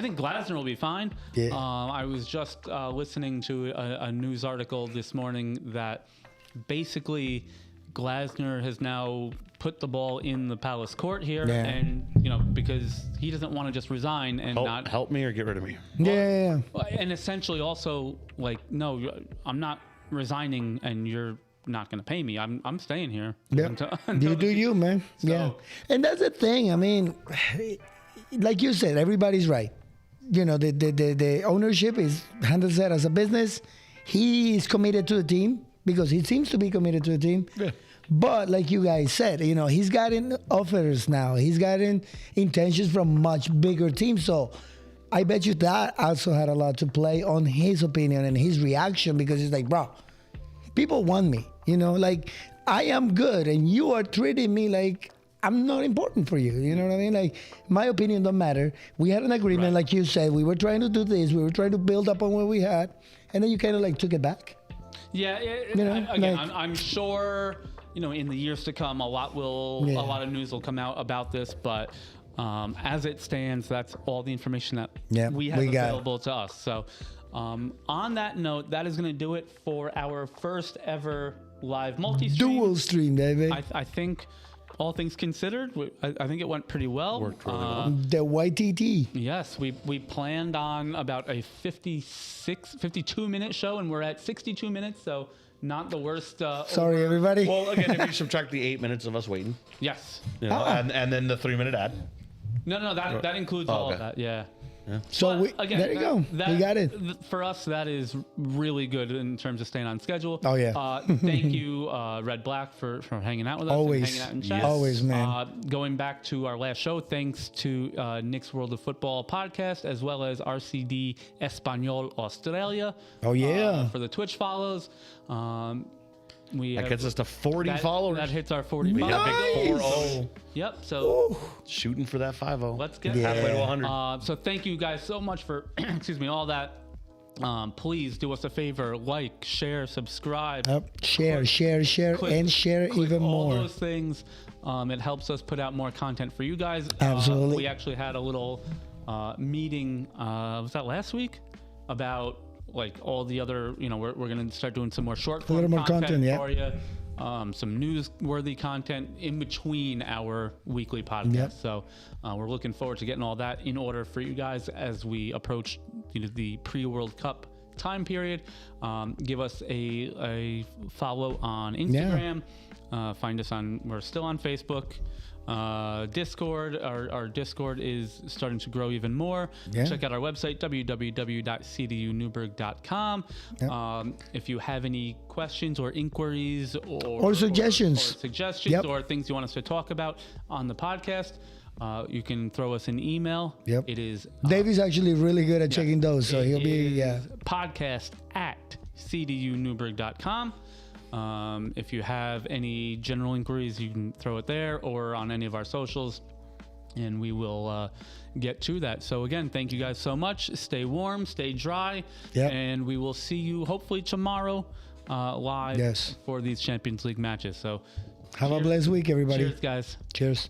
think Glasner will be fine. Yeah. I was just listening to a news article this morning that basically Glasner has now put the ball in the Palace court here, and because he doesn't want to just resign and not help me or get rid of me. Yeah. and essentially also like, no, I'm not resigning, and you're not going to pay me. I'm staying here. Yeah. You do you, man. So- Yeah. And that's the thing. I mean, like you said, everybody's right. The ownership handles that as a business. He is committed to the team because he seems to be committed to the team. Yeah. But like you guys said, he's gotten offers now. He's gotten intentions from much bigger teams. So I bet you that also had a lot to play on his opinion and his reaction, because he's like, bro, people want me. Like, I am good and you are treating me like I'm not important for you. You know what I mean? Like, my opinion don't matter. We had an agreement, like you said. We were trying to do this. We were trying to build up on what we had. And then you kind of like took it back. Yeah. Again, I'm sure, in the years to come, a lot of news will come out about this. But as it stands, that's all the information that we have available to us. So on that note, that is going to do it for our first ever live multi-stream. Dual stream, baby. I think all things considered, I think it went pretty well. Worked really well. The YTT. Yes, we planned on about a 52-minute show, and we're at 62 minutes, so not the worst. Sorry, everybody. Well, again, if you subtract the 8 minutes of us waiting, Yes. you know, and then the 3-minute ad. No, that includes all of that. Yeah. So But again, there you go. We got it. For us, that is really good in terms of staying on schedule. Oh, yeah. Thank you, Red Black, for hanging out with us. Always. And hanging out in chat. Always, man. Going back to our last show, thanks to Nick's World of Football podcast, as well as RCD Espanol Australia. Oh, yeah. For the Twitch follows. That gets us to 40 followers. That hits our 40 We followers. got a big 4-0. Yep. So Shooting for that 5-0. let's get halfway to 100. So thank you guys so much for, excuse me, all that. Please do us a favor, like, share, subscribe. Share, and share Click even all more. those things. It helps us put out more content for you guys. Absolutely. We actually had a little meeting, was that last week? About like all the other, we're going to start doing some more short form content yeah. for you. Some newsworthy content in between our weekly podcast. Yep. So we're looking forward to getting all that in order for you guys as we approach the pre-World Cup time period. Give us a follow on Instagram. Find us we're still on Facebook. Discord, our Discord is starting to grow even more. Check out our website, www.cdunewburgh.com. If you have any questions or inquiries or suggestions, or things you want us to talk about on the podcast, you can throw us an email. It is Davey's actually really good at checking those, so he'll be podcast@cdunewburgh.com. If you have any general inquiries, you can throw it there or on any of our socials, and we will get to that. So again, thank you guys so much. Stay warm, stay dry, and we will see you hopefully tomorrow live for these Champions League matches. So have a blessed week, everybody. Cheers, guys. Cheers.